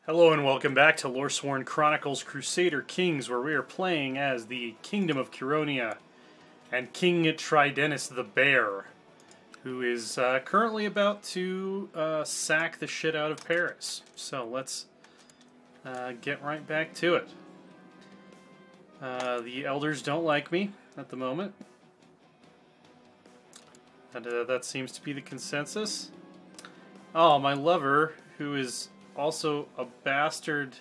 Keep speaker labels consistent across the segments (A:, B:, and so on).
A: Hello and welcome back to Loresworn Chronicles Crusader Kings, where we are playing as the Kingdom of Curonia and King Tridenus the Bear, who is currently about to sack the shit out of Paris. So let's get right back to it. The elders don't like me at the moment, and that seems to be the consensus. Oh, my lover, who is also a bastard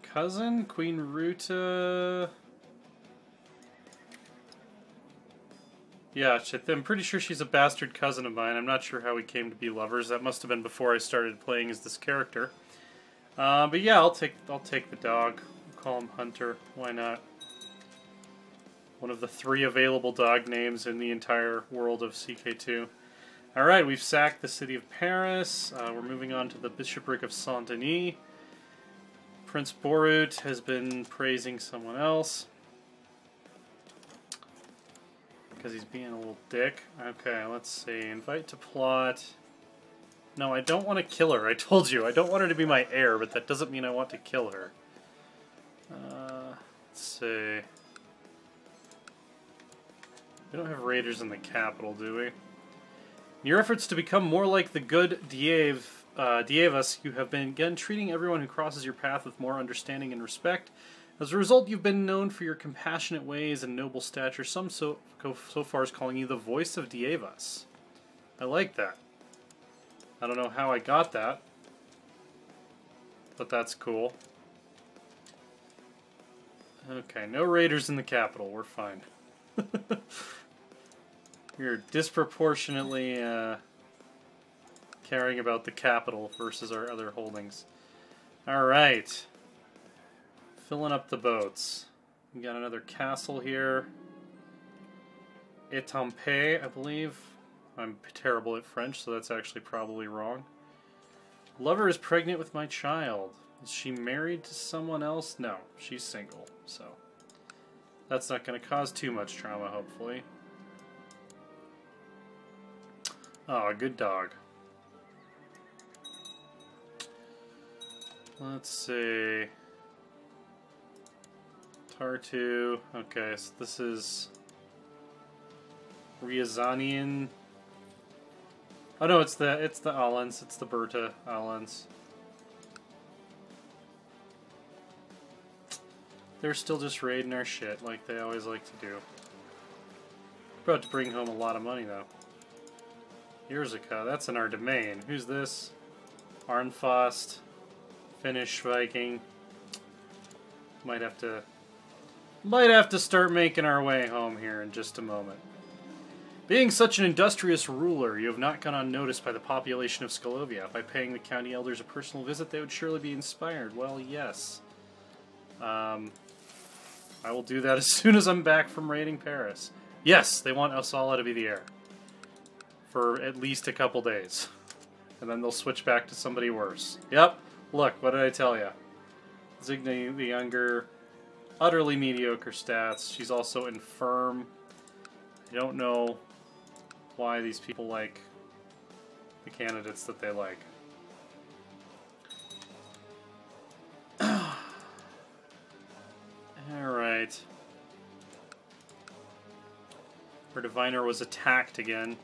A: cousin? Queen Ruta... Yeah, I'm pretty sure she's a bastard cousin of mine. I'm not sure how we came to be lovers. That must have been before I started playing as this character. But yeah, I'll take the dog. I'll call him Hunter. Why not? One of the 3 available dog names in the entire world of CK2. Alright, we've sacked the city of Paris. We're moving on to the bishopric of Saint-Denis. Prince Borut has been praising someone else because he's being a little dick. Okay, let's see. Invite to plot. No, I don't want to kill her. I told you, I don't want her to be my heir, but that doesn't mean I want to kill her. Let's see. We don't have raiders in the capital, do we? In your efforts to become more like the good Dievas, you have been again treating everyone who crosses your path with more understanding and respect. As a result, you've been known for your compassionate ways and noble stature. Some so far as calling you the voice of Dievas. I like that. I don't know how I got that, but that's cool. Okay, no raiders in the capital. We're fine. We're disproportionately caring about the capital versus our other holdings. Alright. Filling up the boats. We got another castle here. Étampes, I believe. I'm terrible at French, so that's actually probably wrong. Lover is pregnant with my child. Is she married to someone else? No, she's single, so that's not going to cause too much trauma, hopefully. Oh, a good dog. Let's see. Tartu. Okay, so this is Ryazanian. Oh no, it's the Alans. It's the Berta Alans. They're still just raiding our shit like they always like to do. About to bring home a lot of money though. Yerzica, that's in our domain. Who's this? Arnfast, Finnish Viking. Might have to start making our way home here in just a moment. Being such an industrious ruler, you have not gone unnoticed by the population of Skolovia. By paying the county elders a personal visit, they would surely be inspired. Well, yes. I will do that as soon as I'm back from raiding Paris. Yes, they want Osala to be the heir. For at least a couple days. And then they'll switch back to somebody worse. Yep, look, what did I tell you? Zigna the Younger, utterly mediocre stats. She's also infirm. I don't know why these people like the candidates that they like. Alright. Our diviner was attacked again.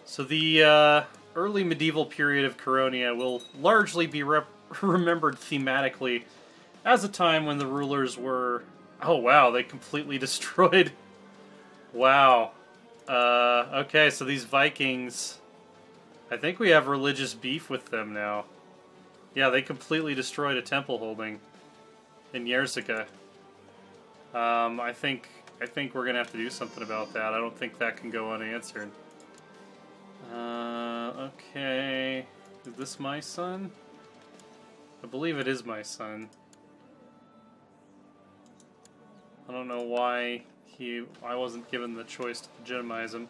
A: So the early medieval period of Curonia will largely be remembered thematically as a time when the rulers were... Oh wow, they completely destroyed... Wow. Okay, so these Vikings... I think we have religious beef with them now. Yeah, they completely destroyed a temple holding in Yerzica. I think we're gonna have to do something about that. I don't think that can go unanswered. Okay. Is this my son? I believe it is my son. I don't know why I wasn't given the choice to legitimize him.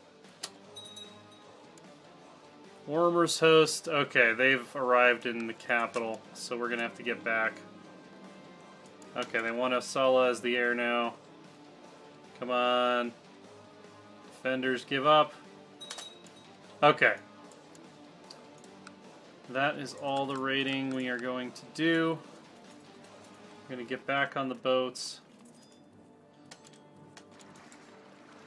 A: Warmer's host. Okay, they've arrived in the capital, so we're gonna have to get back. Okay, they want Osala as the heir now. Come on. Defenders, give up. Okay. That is all the raiding we are going to do. We're going to get back on the boats.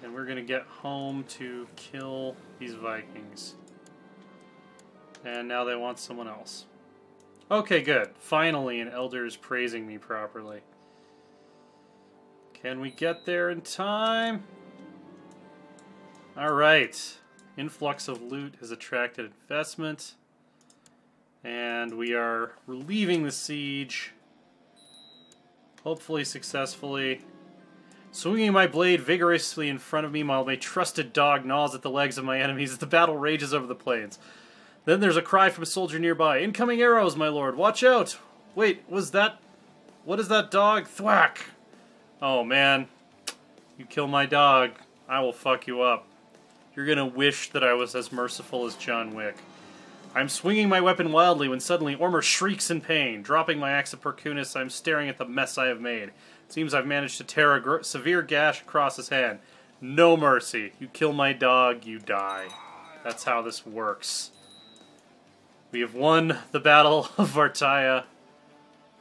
A: And we're going to get home to kill these Vikings. And now they want someone else. Okay, good. Finally, an elder is praising me properly. Can we get there in time? Alright. Influx of loot has attracted investment. And we are relieving the siege. Hopefully successfully. Swinging my blade vigorously in front of me while my trusted dog gnaws at the legs of my enemies as the battle rages over the plains. Then there's a cry from a soldier nearby. Incoming arrows, my lord. Watch out. Wait, was that... What is that dog? Thwack. Oh, man. You kill my dog, I will fuck you up. You're gonna wish that I was as merciful as John Wick. I'm swinging my weapon wildly when suddenly Ormer shrieks in pain. Dropping my axe of Perkunis, I'm staring at the mess I have made. It seems I've managed to tear a severe gash across his hand. No mercy. You kill my dog, you die. That's how this works. We have won the Battle of Vartaya,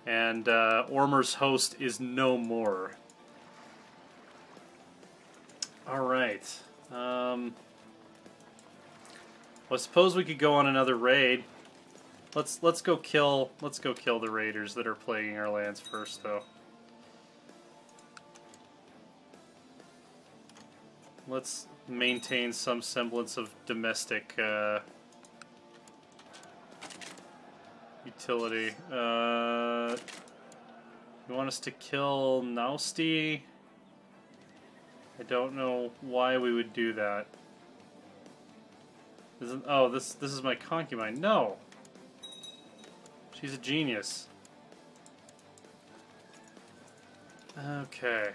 A: and Ormer's host is no more. Alright. Well, I suppose we could go on another raid. Let's go kill the raiders that are plaguing our lands first, though. Let's maintain some semblance of domestic utility. You want us to kill Nausti? I don't know why we would do that. Oh, this is my concubine. No! She's a genius. Okay.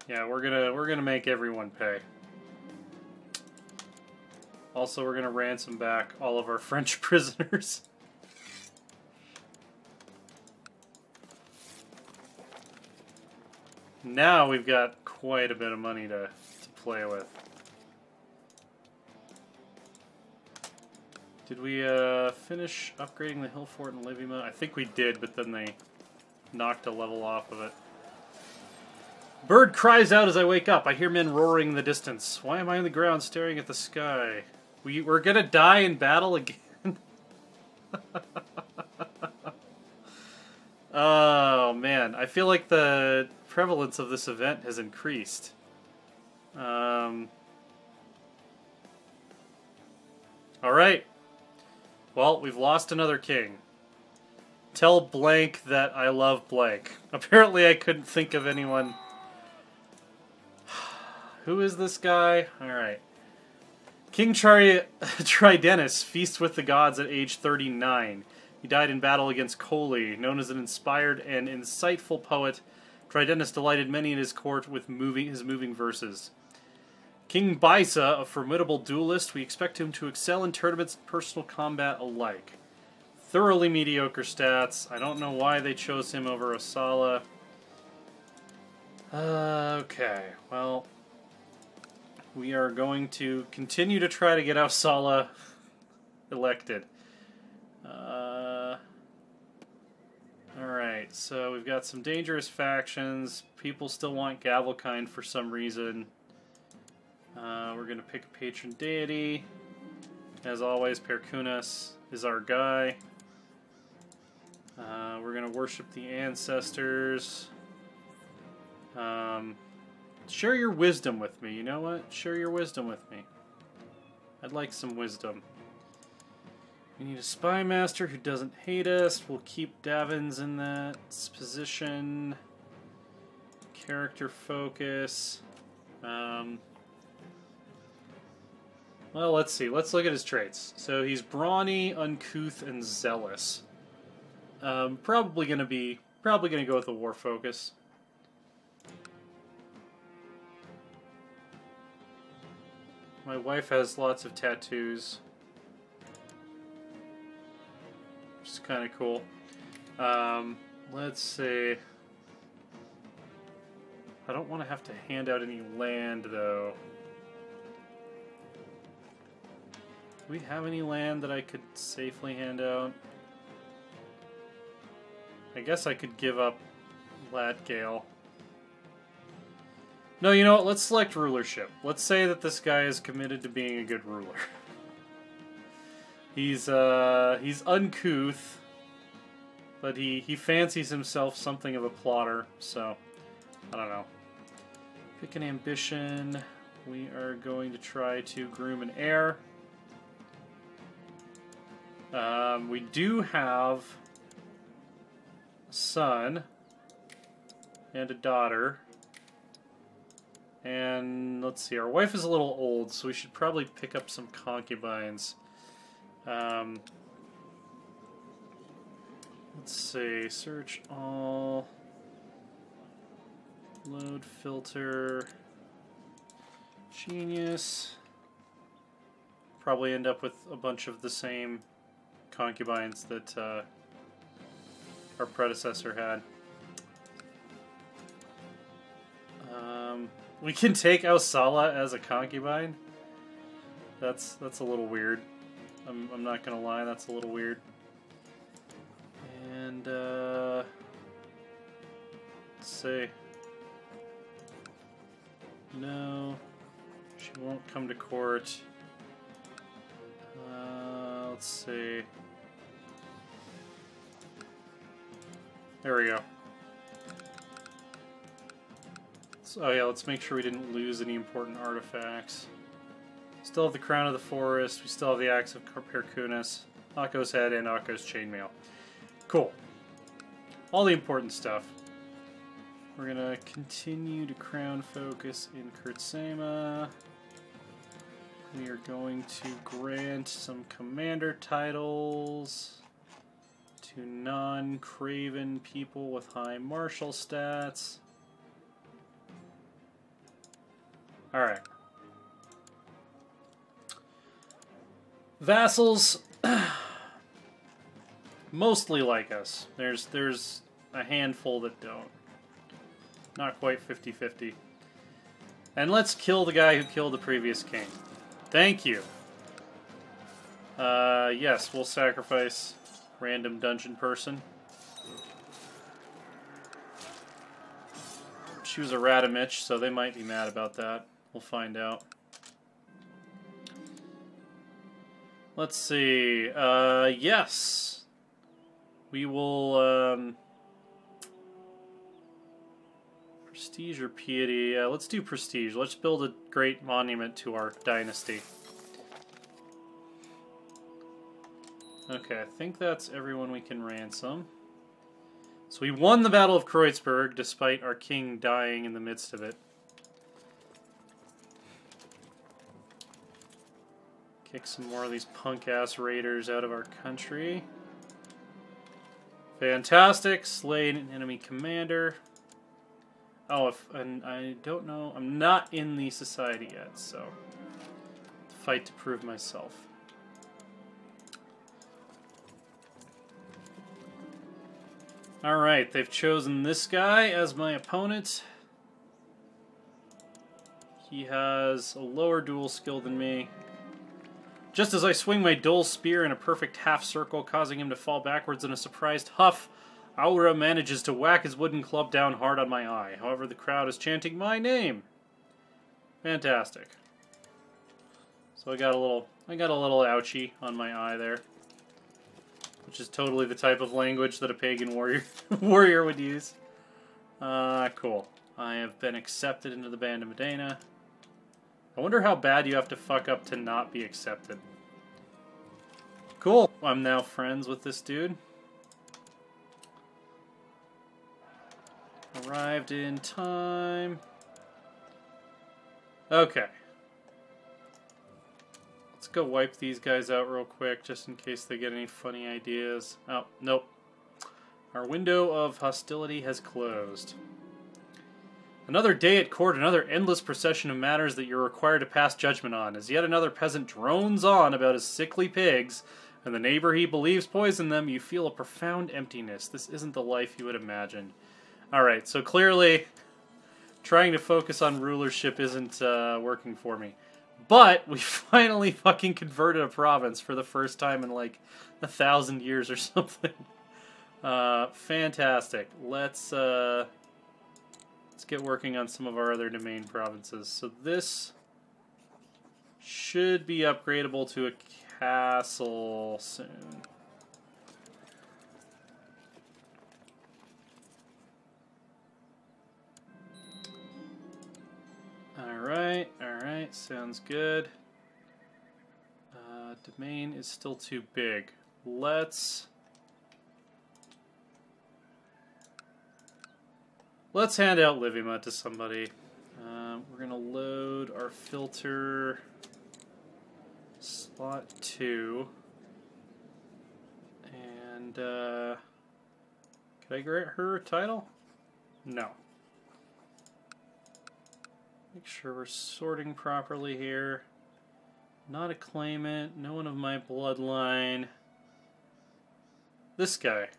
A: Yeah, we're gonna make everyone pay. Also, we're gonna ransom back all of our French prisoners. Now we've got quite a bit of money to play with. Did we finish upgrading the hill fort in Livima? I think we did, but then they knocked a level off of it. Bird cries out as I wake up. I hear men roaring in the distance. Why am I on the ground staring at the sky? We're gonna die in battle again? Oh, man. I feel like the prevalence of this event has increased. Alright. Well, we've lost another king. Tell blank that I love blank. Apparently I couldn't think of anyone. Who is this guy? Alright. King Tridenus feasts with the gods at age 39. He died in battle against Koli. Known as an inspired and insightful poet, Tridenus delighted many in his court with his moving verses. King Baisa, a formidable duelist, we expect him to excel in tournaments and personal combat alike. Thoroughly mediocre stats. I don't know why they chose him over Osala. Okay, well, we are going to continue to try to get Osala elected. Alright, so we've got some dangerous factions. People still want Gavelkind for some reason. We're going to pick a patron deity. As always, Perkunas is our guy. We're going to worship the ancestors. Share your wisdom with me. You know what? Share your wisdom with me. I'd like some wisdom. We need a spy master who doesn't hate us. We'll keep Davins in that position. Character focus. Well, let's see. Let's look at his traits. So he's brawny, uncouth, and zealous. Probably gonna go with a war focus. My wife has lots of tattoos. Which is kind of cool. Let's see. I don't want to have to hand out any land, though. Do we have any land that I could safely hand out? I guess I could give up Latgale. No, you know what? Let's select rulership. Let's say that this guy is committed to being a good ruler. He's uncouth, but he fancies himself something of a plotter, so I don't know. Pick an ambition. We are going to try to groom an heir. We do have a son and a daughter. And let's see, our wife is a little old, so we should probably pick up some concubines. Let's see, search all, load filter, genius. Probably end up with a bunch of the same concubines that our predecessor had. We can take Ausala as a concubine. That's a little weird. I'm not gonna lie, that's a little weird. And let's see. No, she won't come to court. Let's see. There we go. Oh yeah, let's make sure we didn't lose any important artifacts. Still have the Crown of the Forest, we still have the Axe of Perkunas, Akko's Head, and Akko's Chainmail. Cool. All the important stuff. We're gonna continue to crown focus in Kurtzema. We are going to grant some commander titles to non-craven people with high martial stats. Alright. Vassals mostly like us. There's a handful that don't. Not quite 50-50. And let's kill the guy who killed the previous king. Thank you. Yes, we'll sacrifice random dungeon person. She was a Radimich, so they might be mad about that. We'll find out. Let's see. Yes. We will, prestige or piety? Let's do prestige. Let's build a great monument to our dynasty. Okay, I think that's everyone we can ransom. So we won the Battle of Kreuzberg, despite our king dying in the midst of it. Kick some more of these punk-ass raiders out of our country. Fantastic. Slay an enemy commander. Oh, and I don't know. I'm not in the society yet, so fight to prove myself. Alright, they've chosen this guy as my opponent. He has a lower duel skill than me. Just as I swing my dull spear in a perfect half circle, causing him to fall backwards in a surprised huff, Aura manages to whack his wooden club down hard on my eye. However, the crowd is chanting my name. Fantastic. So I got a little ouchie on my eye there, which is totally the type of language that a pagan warrior would use. Cool. I have been accepted into the Band of Medina. I wonder how bad you have to fuck up to not be accepted. Cool. I'm now friends with this dude. Arrived in time. Okay. Let's go wipe these guys out real quick, just in case they get any funny ideas. Oh, nope. Our window of hostility has closed. Another day at court, another endless procession of matters that you're required to pass judgment on, as yet another peasant drones on about his sickly pigs, and the neighbor he believes poisoned them. You feel a profound emptiness. This isn't the life you had imagined. Alright, so clearly trying to focus on rulership isn't working for me. But we finally fucking converted a province for the first time in like 1,000 years or something. Fantastic. Let's get working on some of our other domain provinces. So this should be upgradable to a castle soon. Alright, sounds good. Domain is still too big. Let's hand out Livima to somebody. We're gonna load our filter slot 2. And could I grant her a title? No. Make sure we're sorting properly here. Not a claimant, no one of my bloodline. This guy.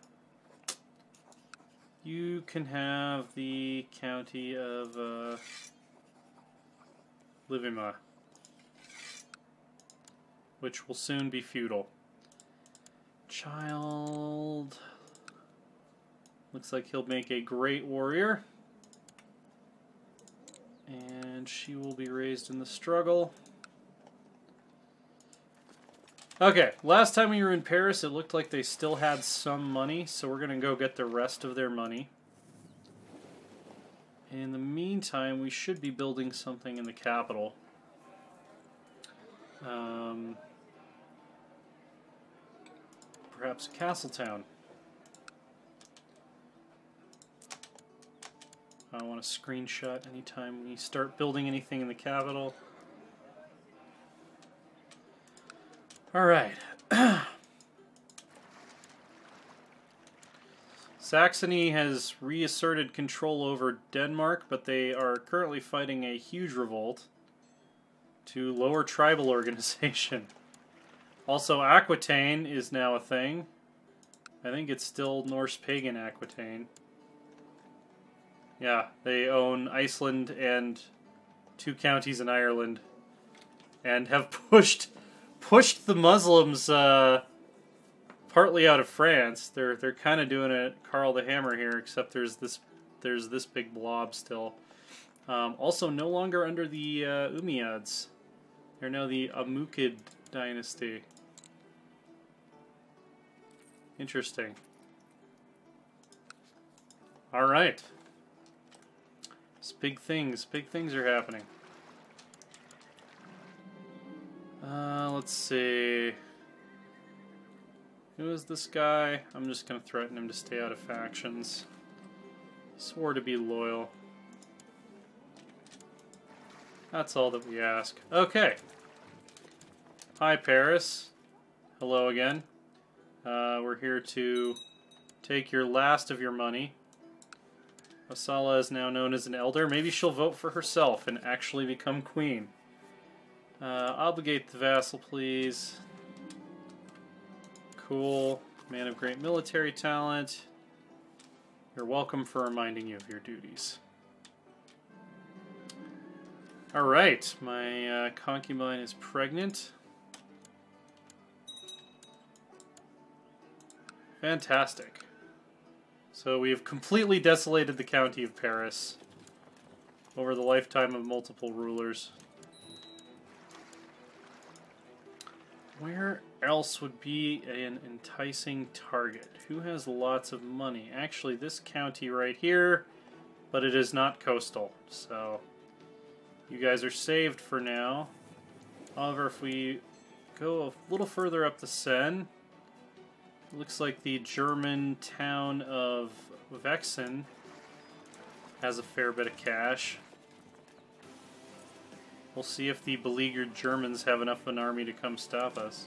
A: You can have the county of Livima, which will soon be feudal. Child. Looks like he'll make a great warrior. And she will be raised in the struggle. Okay, last time we were in Paris, it looked like they still had some money, so we're going to go get the rest of their money. In the meantime, we should be building something in the capital. Perhaps a castle town. I want to screenshot anytime we start building anything in the capital. Alright. Saxony has reasserted control over Denmark, but they are currently fighting a huge revolt to lower tribal organization. Also, Aquitaine is now a thing. I think it's still Norse pagan Aquitaine. Yeah, they own Iceland and 2 counties in Ireland, and have pushed the Muslims partly out of France. They're kind of doing it Karl the Hammer here, except there's this big blob still. Also, no longer under the Umayyads. They're now the Amuqid dynasty. Interesting. All right. Big things are happening. Let's see. Who is this guy? I'm just going to threaten him to stay out of factions. Swore to be loyal. That's all that we ask. Okay. Hi, Paris. Hello again. We're here to take your last of your money. Asala is now known as an elder. Maybe she'll vote for herself and actually become queen. Obligate the vassal, please. Cool. Man of great military talent. You're welcome for reminding you of your duties. Alright, my concubine is pregnant. Fantastic. So we have completely desolated the county of Paris over the lifetime of multiple rulers. Where else would be an enticing target? Who has lots of money? Actually, this county right here, but it is not coastal, so you guys are saved for now. However, if we go a little further up the Seine, it looks like the German town of Vexen has a fair bit of cash. We'll see if the beleaguered Germans have enough of an army to come stop us.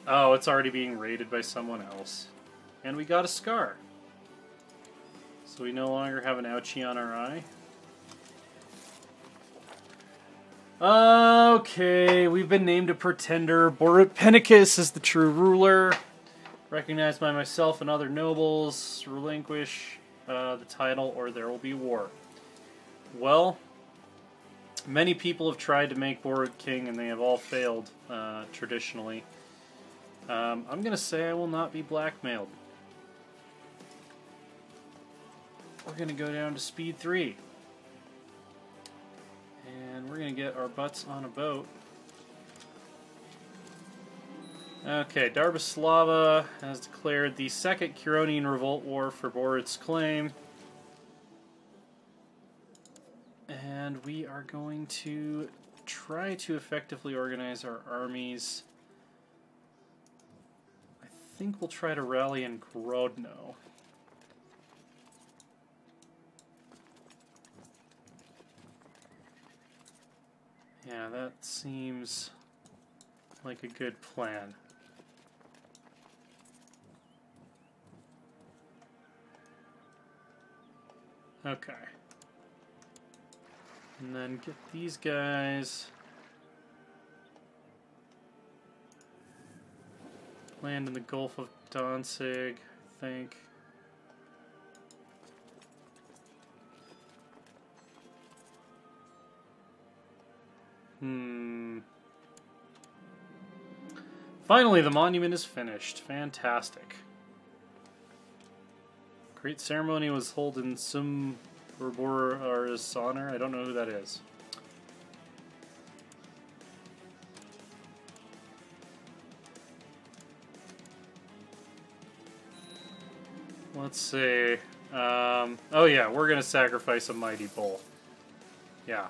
A: Oh, it's already being raided by someone else. And we got a scar. So we no longer have an ouchie on our eye. Okay, we've been named a pretender. Borut Penicus is the true ruler. Recognized by myself and other nobles. Relinquish the title or there will be war. Well, Many people have tried to make Borg king, and they have all failed, traditionally. I'm going to say I will not be blackmailed. We're going to go down to speed 3. And we're going to get our butts on a boat. Okay, Darbislava has declared the Second Curonian Revolt War for Borod's claim. And we are going to try to effectively organize our armies. I think we'll try to rally in Grodno. Yeah, that seems like a good plan. Okay. And then get these guys. Land in the Gulf of Danzig, I think. Finally, the monument is finished. Fantastic. Great ceremony was held in Sumburbor's honor. I don't know who that is. Let's see. Oh yeah, we're going to sacrifice a mighty bull. Yeah.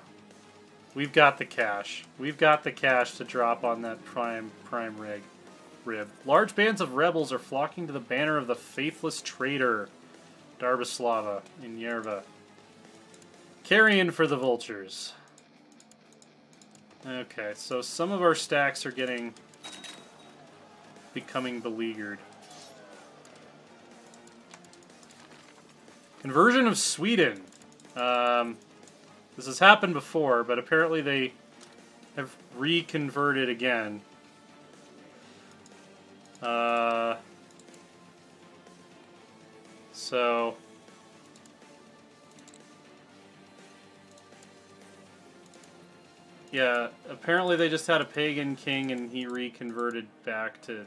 A: We've got the cash. We've got the cash to drop on that prime rib. Large bands of rebels are flocking to the banner of the faithless traitor, Darbislava in Yerva. Carrion for the vultures. Okay, so some of our stacks are becoming beleaguered. Conversion of Sweden. This has happened before, but apparently they have reconverted again. So yeah, apparently they just had a pagan king and he reconverted back to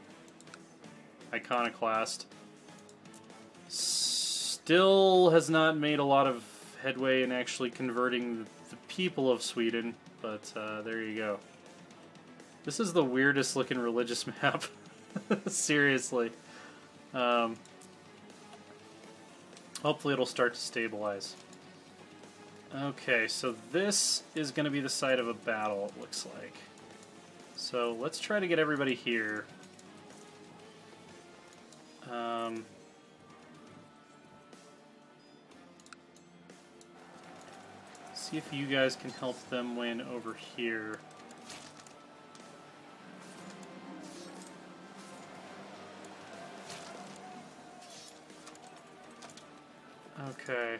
A: iconoclast. Still has not made a lot of headway in actually converting the people of Sweden, but there you go. This is the weirdest looking religious map. Seriously. Hopefully it'll start to stabilize. Okay, so this is going to be the site of a battle, it looks like. So let's try to get everybody here. See if you guys can help them win over here. Okay.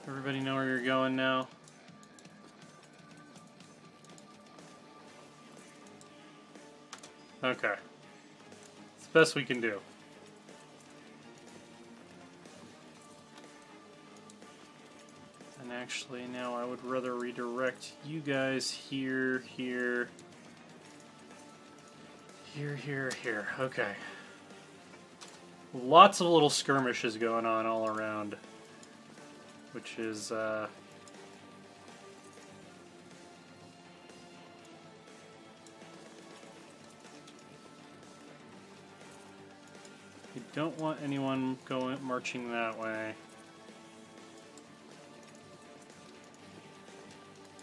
A: Everybody know where you're going now? Okay. It's the best we can do. And actually, now I would rather redirect you guys here, here, here. Okay. Lots of little skirmishes going on all around, which is, you don't want anyone marching that way.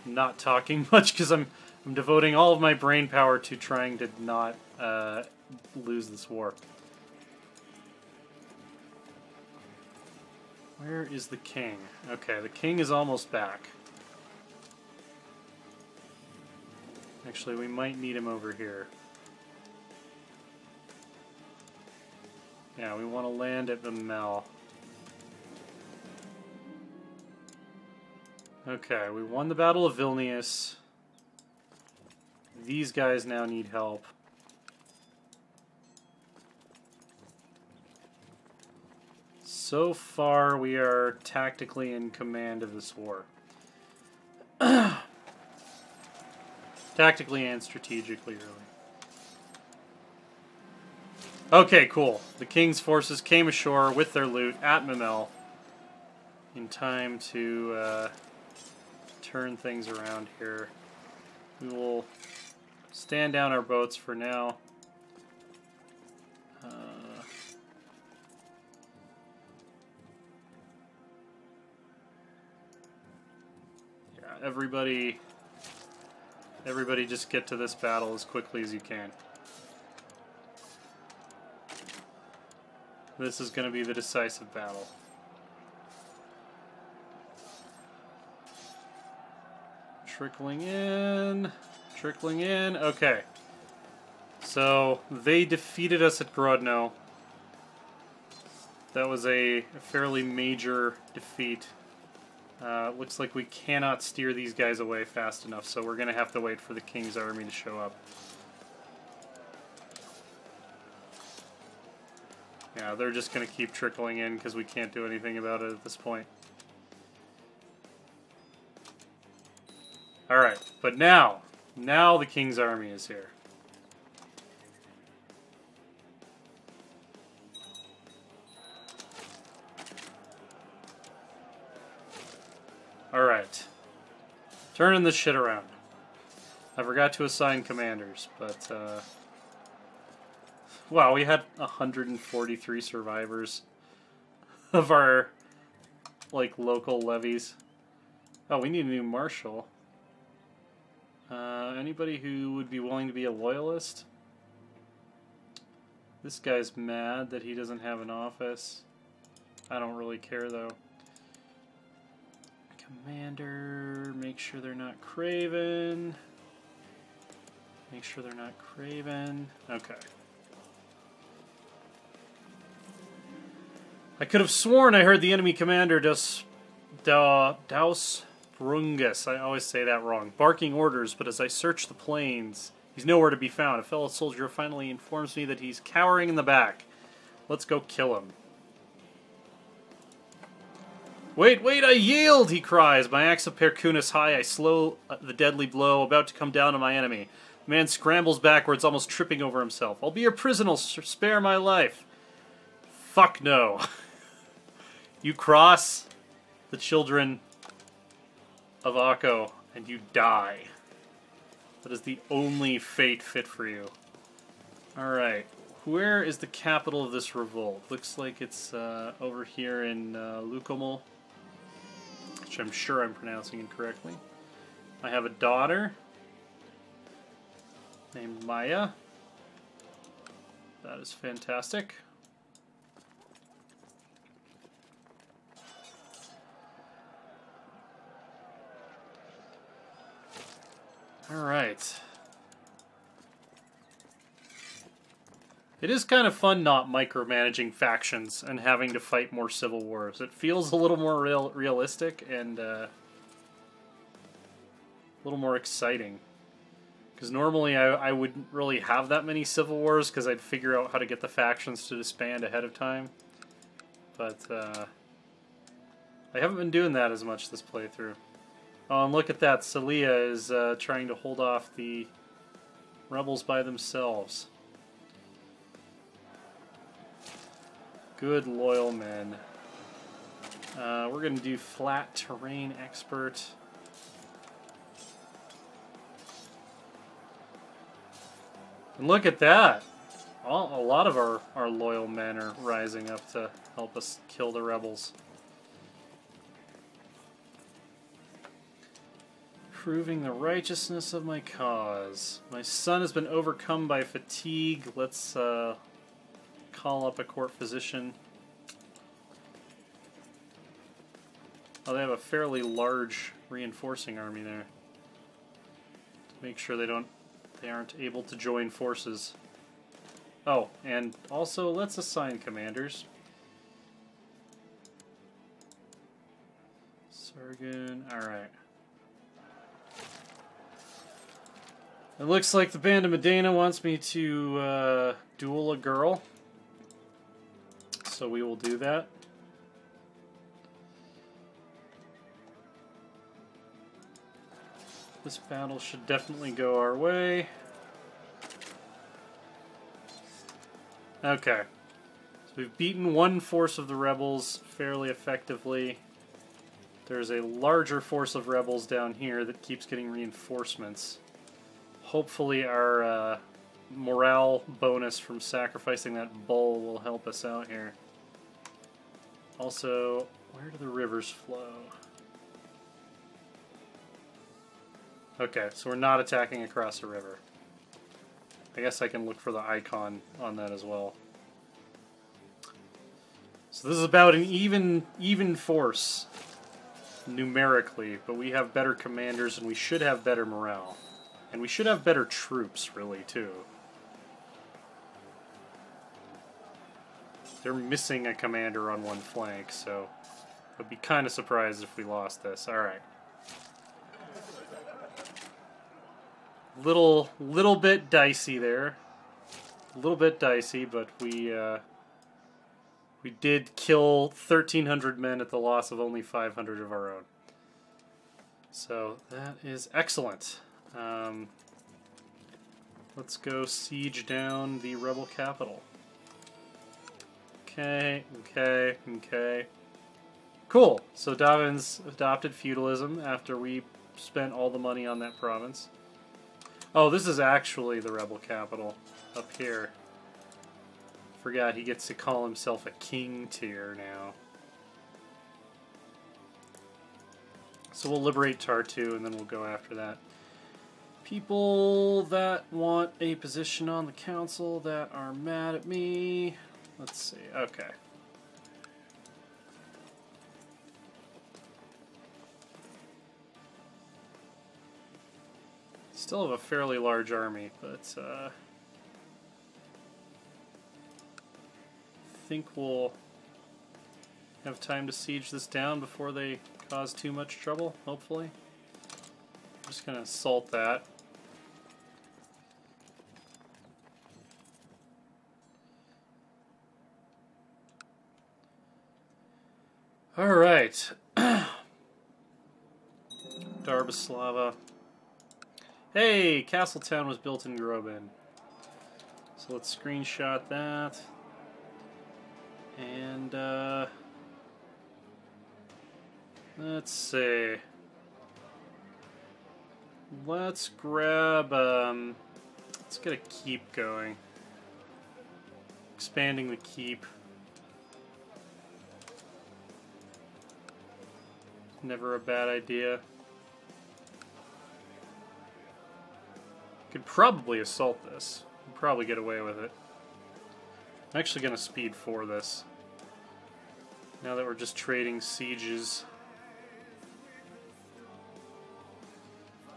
A: Not talking much because I'm devoting all of my brain power to trying to not lose this war. Where is the king? Okay, the king is almost back. Actually, we might need him over here. Yeah, we want to land at Vimel. Okay, we won the Battle of Vilnius. These guys now need help. So far, we are tactically in command of this war. Tactically and strategically, really. Okay, cool. The king's forces came ashore with their loot at Memel in time to turn things around here. We will stand down our boats for now. Yeah, everybody just get to this battle as quickly as you can. This is going to be the decisive battle. Trickling in. Trickling in. Okay. So, they defeated us at Grodno. That was a fairly major defeat. Looks like we cannot steer these guys away fast enough, so we're going to have to wait for the king's army to show up. Yeah, they're just going to keep trickling in because we can't do anything about it at this point. Alright, but now the king's army is here. Alright. Turning this shit around. I forgot to assign commanders, but, wow, we had 143 survivors of our, like, local levies. Oh, we need a new marshal. Anybody who would be willing to be a loyalist? This guy's mad that he doesn't have an office. I don't really care, though. Commander, make sure they're not craven. Make sure they're not craven. Okay. I could have sworn I heard the enemy commander Daus Brungus, I always say that wrong, barking orders, but as I search the plains, he's nowhere to be found. A fellow soldier finally informs me that he's cowering in the back. Let's go kill him. Wait, I yield, he cries. My axe of Perkunas high, I slow the deadly blow, about to come down on my enemy. The man scrambles backwards, almost tripping over himself. I'll be your prisoner, spare my life. Fuck no. You cross the children of Akko, and you die. That is the only fate fit for you. Alright, where is the capital of this revolt? Looks like it's over here in Lukomel, which I'm sure I'm pronouncing incorrectly. I have a daughter named Maya. That is fantastic. Alright. It is kind of fun not micromanaging factions and having to fight more civil wars. It feels a little more realistic and a little more exciting. Because normally I wouldn't really have that many civil wars because I'd figure out how to get the factions to disband ahead of time. But I haven't been doing that as much this playthrough. Oh, and look at that. Celia is trying to hold off the rebels by themselves. Good, loyal men. We're going to do flat terrain expert. And look at that. A lot of our loyal men are rising up to help us kill the rebels. Proving the righteousness of my cause. My son has been overcome by fatigue. Let's call up a court physician. Oh, they have a fairly large reinforcing army there. To make sure they aren't able to join forces. Oh, and also let's assign commanders. Sargon, alright. It looks like the Band of Medina wants me to duel a girl. So we will do that. This battle should definitely go our way. Okay. So we've beaten one force of the rebels fairly effectively. There's a larger force of rebels down here that keeps getting reinforcements. Hopefully our morale bonus from sacrificing that bull will help us out here. Also, where do the rivers flow? Okay, so we're not attacking across the river. I guess I can look for the icon on that as well. So this is about an even force numerically, but we have better commanders and we should have better morale. And we should have better troops, really, too. They're missing a commander on one flank, so I'd be kind of surprised if we lost this. Alright. Little bit dicey there. A little bit dicey, but we did kill 1,300 men at the loss of only 500 of our own. So that is excellent. Let's go siege down the rebel capital. Okay. Cool. So Davin's adopted feudalism after we spent all the money on that province. Oh, this is actually the rebel capital up here. Forgot he gets to call himself a king tier now. So we'll liberate Tartu and then we'll go after that. People that want a position on the council that are mad at me. Let's see. Okay. Still have a fairly large army, but I think we'll have time to siege this down before they cause too much trouble, hopefully. I'm just going to assault that. Alright. Darbislava. Hey, Castletown was built in Groban. So let's screenshot that. And, let's see. Let's grab, let's get a keep going. Expanding the keep. Never a bad idea. Could probably assault this. We'll probably get away with it. I'm actually going to speed 4 this. Now that we're just trading sieges.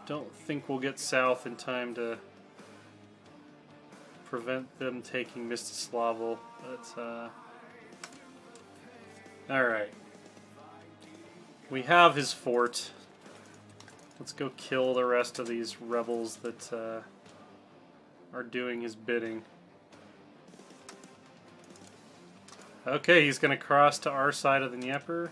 A: Don't think we'll get south in time to prevent them taking Mstislav, but alright. We have his fort. Let's go kill the rest of these rebels that are doing his bidding. Okay, he's going to cross to our side of the Dnieper.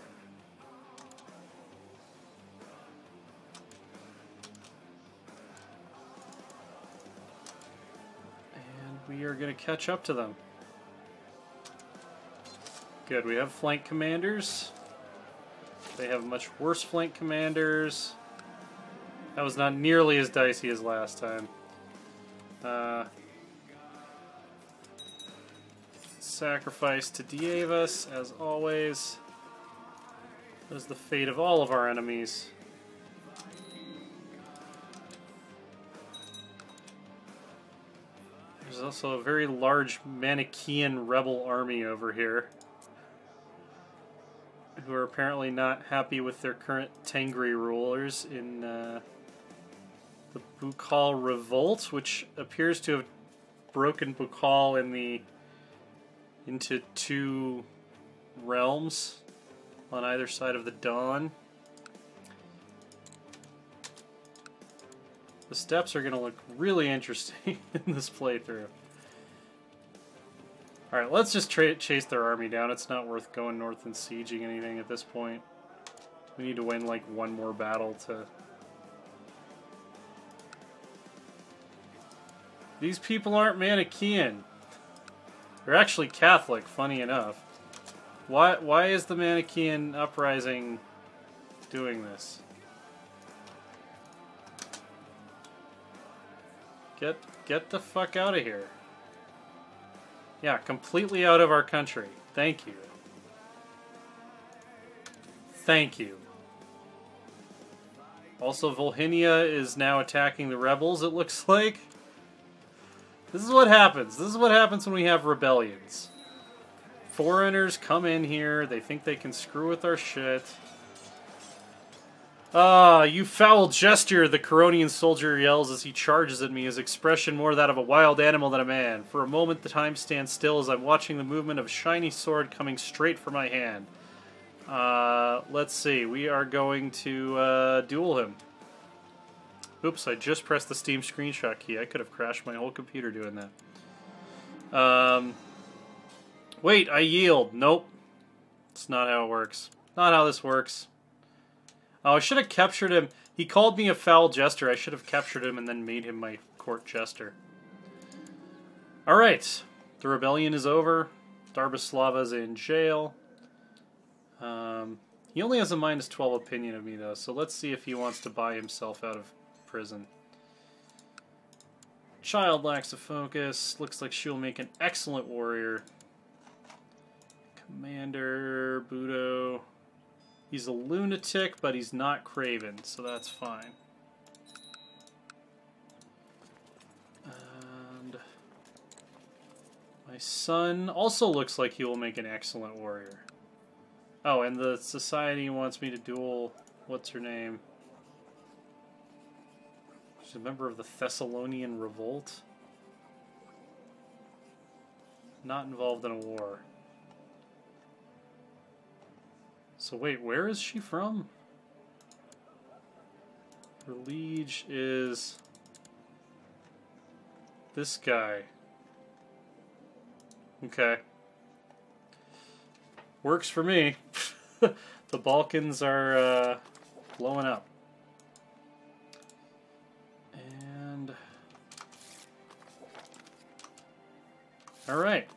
A: And we are going to catch up to them. Good, we have flank commanders. They have much worse flank commanders. That was not nearly as dicey as last time. Sacrifice to Dievas, as always. That is the fate of all of our enemies. There's also a very large Manichaean rebel army over here, who are apparently not happy with their current Tengri rulers in the Bukal Revolt, which appears to have broken Bukal into 2 realms on either side of the Don. The steppes are going to look really interesting in this playthrough. Alright, let's just chase their army down. It's not worth going north and sieging anything at this point. We need to win like one more battle to These people aren't Manichaean. They're actually Catholic, funny enough. Why is the Manichaean uprising doing this? Get the fuck out of here. Yeah, completely out of our country. Thank you. Thank you. Also, Volhynia is now attacking the rebels, it looks like. This is what happens. This is what happens when we have rebellions. Foreigners come in here, they think they can screw with our shit. Ah, you foul jester, the Curonian soldier yells as he charges at me, his expression more that of a wild animal than a man. For a moment the time stands still as I'm watching the movement of a shiny sword coming straight for my hand. Let's see, we are going to duel him. Oops, I just pressed the Steam screenshot key. I could have crashed my whole computer doing that. Wait, I yield. Nope. That's not how it works. Not how this works. Oh, I should have captured him. He called me a foul jester. I should have captured him and then made him my court jester. Alright. The rebellion is over. Darbislava's in jail. He only has a -12 opinion of me, though, so let's see if he wants to buy himself out of prison. Child lacks a focus. Looks like she'll make an excellent warrior. Commander, Budo. He's a lunatic, but he's not craven, so that's fine. And my son also looks like he will make an excellent warrior. Oh, and the society wants me to duel... What's her name? She's a member of the Thessalonian Revolt. Not involved in a war. So wait, where is she from? Her liege is... this guy. Okay. Works for me. The Balkans are blowing up. And... alright.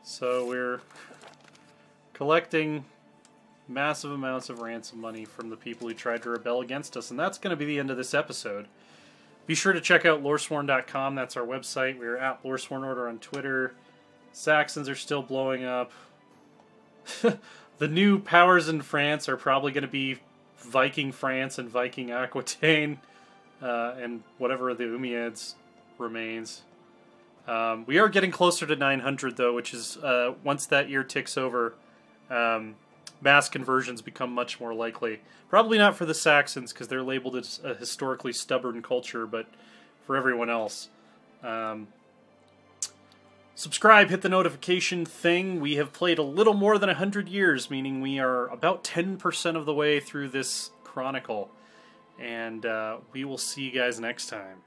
A: So we're collecting massive amounts of ransom money from the people who tried to rebel against us, and that's going to be the end of this episode. Be sure to check out Loresworn.com, that's our website. We're at Loresworn Order on Twitter. Saxons are still blowing up. The new powers in France are probably going to be Viking France and Viking Aquitaine, and whatever of the Umayyads remains. We are getting closer to 900, though, which is, once that year ticks over, mass conversions become much more likely. Probably not for the Saxons, because they're labeled as a historically stubborn culture, but for everyone else. Subscribe, hit the notification thing. We have played a little more than 100 years, meaning we are about 10% of the way through this Chronicle. And we will see you guys next time.